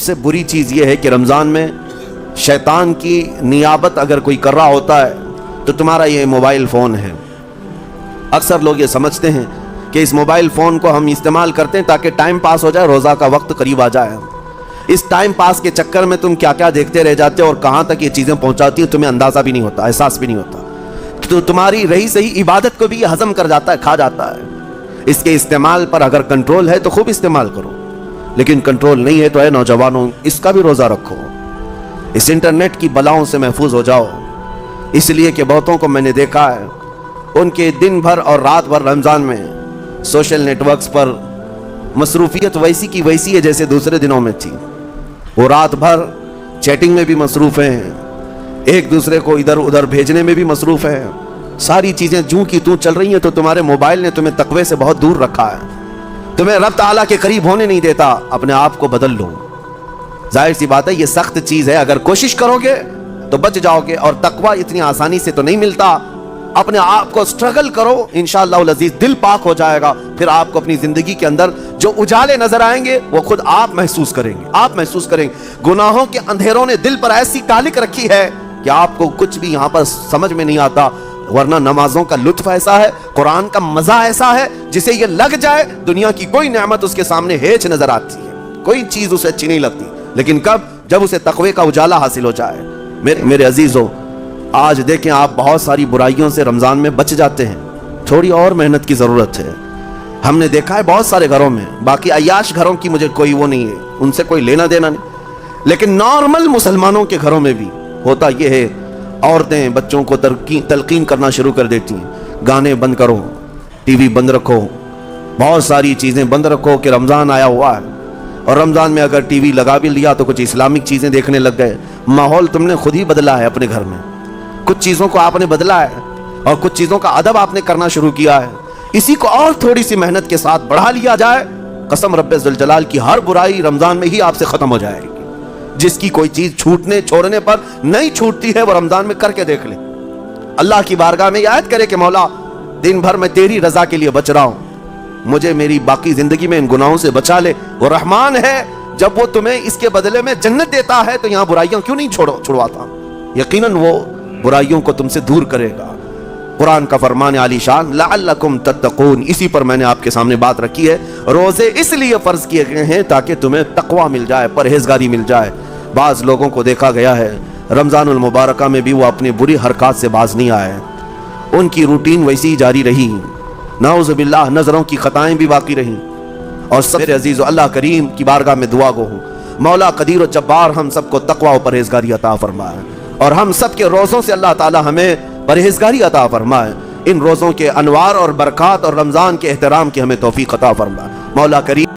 سے بری چیز یہ ہے کہ رمضان میں شیطان کی نیابت اگر کوئی کر رہا ہوتا ہے تو تمہارا یہ موبائل فون ہے۔ اکثر لوگ یہ سمجھتے ہیں کہ اس موبائل فون کو ہم استعمال کرتے ہیں تاکہ ٹائم پاس ہو جائے، روزہ کا وقت قریب آ جائے۔ اس ٹائم پاس کے چکر میں تم کیا کیا دیکھتے رہ جاتے ہو اور کہاں تک یہ چیزیں پہنچاتی ہیں تمہیں اندازہ بھی نہیں ہوتا، احساس بھی نہیں ہوتا۔ تو تمہاری رہی صحیح عبادت کو بھی یہ ہضم کر جاتا ہے، کھا جاتا ہے۔ اس کے استعمال پر اگر کنٹرول ہے تو خوب استعمال کرو، لیکن کنٹرول نہیں ہے تو اے نوجوانوں اس کا بھی روزہ رکھو، اس انٹرنیٹ کی بلاؤں سے محفوظ ہو جاؤ۔ اس لیے کہ بہتوں کو میں نے دیکھا ہے ان کے دن بھر اور رات بھر رمضان میں سوشل نیٹ ورکس پر مصروفیت ویسی کی ویسی ہے جیسے دوسرے دنوں میں تھی۔ وہ رات بھر چیٹنگ میں بھی مصروف ہیں، ایک دوسرے کو ادھر ادھر بھیجنے میں بھی مصروف ہیں۔ ساری چیزیں جوں کی توں چل رہی ہیں تو تمہارے موبائل نے تمہیں تقوی سے بہت دور رکھا ہے، تمہیں رب تعالیٰ کے قریب ہونے نہیں دیتا۔ اپنے آپ کو بدل لو۔ ظاہر سی بات ہے یہ سخت چیز ہے، اگر کوشش کرو گے تو بچ جاؤ گے، اور تقوی اتنی آسانی سے تو نہیں ملتا۔ اپنے آپ کو سٹرگل کرو، انشاءاللہ العزیز دل پاک ہو جائے گا، پھر آپ کو اپنی زندگی کے اندر جو اجالے نظر آئیں گے وہ خود آپ محسوس کریں گے، آپ محسوس کریں گے۔ گناہوں کے اندھیروں نے دل پر ایسی کالک رکھی ہے کہ آپ کو کچھ بھی یہاں پر سمجھ میں نہیں آتا، ورنہ نمازوں کا لطف ایسا ہے، قرآن کا مزہ ایسا ہے، جسے یہ لگ جائے دنیا کی کوئی نعمت اس کے سامنے ہیچ نظر آتی ہے، کوئی چیز اسے اچھی نہیں لگتی، لیکن کب؟ جب اسے تقوی کا اجالا حاصل ہو جائے۔ میرے عزیزوں، آج دیکھیں آپ بہت ساری برائیوں سے رمضان میں بچ جاتے ہیں، تھوڑی اور محنت کی ضرورت ہے۔ ہم نے دیکھا ہے بہت سارے گھروں میں، باقی عیاش گھروں کی مجھے کوئی وہ نہیں ہے، ان سے کوئی لینا دینا نہیں، لیکن نارمل مسلمانوں کے گھروں میں بھی ہوتا یہ ہے، عورتیں بچوں کو تلقین کرنا شروع کر دیتی ہیں، گانے بند کرو، ٹی وی بند رکھو، بہت ساری چیزیں بند رکھو کہ رمضان آیا ہوا ہے۔ اور رمضان میں اگر ٹی وی لگا بھی لیا تو کچھ اسلامک چیزیں دیکھنے لگ گئے۔ ماحول تم نے خود ہی بدلا ہے اپنے گھر میں، کچھ چیزوں کو آپ نے بدلا ہے اور کچھ چیزوں کا ادب آپ نے کرنا شروع کیا ہے۔ اسی کو اور تھوڑی سی محنت کے ساتھ بڑھا لیا جائے، قسم رب ذوالجلال کی ہر برائی رمضان میں ہی آپ سے ختم ہو جائے گی۔ جس کی کوئی چیز چھوڑنے پر نہیں چھوٹتی ہے وہ رمضان میں کر کے دیکھ لے، اللہ کی بارگاہ میں یاد کرے کہ مولا دن بھر میں تیری رضا کے لیے بچ رہا ہوں، مجھے میری باقی زندگی میں ان گناہوں سے بچا لے۔ وہ رحمان ہے، جب وہ تمہیں اس کے بدلے میں جنت دیتا ہے تو یہاں برائیاں کیوں نہیں چھڑواتا؟ یقیناً وہ برائیوں کو تم سے دور کرے گا۔ قرآن کا فرمان عالی شان لعلکم تتقون، اسی پر میں نے آپ کے سامنے بات رکھی ہے۔ روزے اس لیے فرض کیے گئے ہیں تاکہ تمہیں تقوی مل جائے، پرہیزگاری مل جائے۔ بعض لوگوں کو دیکھا گیا ہے رمضان المبارکہ میں بھی وہ اپنی بری حرکات سے باز نہیں آئے، ان کی روٹین ویسی ہی جاری رہی، نعوذ باللہ نظروں کی خطائیں بھی باقی رہیں۔ اور سب میرے عزیز اللہ کریم کی بارگاہ میں دعا گو ہوں، مولا قدیر و جبار ہم سب کو تقوی و پرہیزگاری عطا فرمائے، اور ہم سب کے روزوں سے اللہ تعالی ہمیں پرہیزگاری عطا فرمائے۔ ان روزوں کے انوار اور برکات اور رمضان کے احترام کی ہمیں توفیق عطا فرمائے مولا کریم۔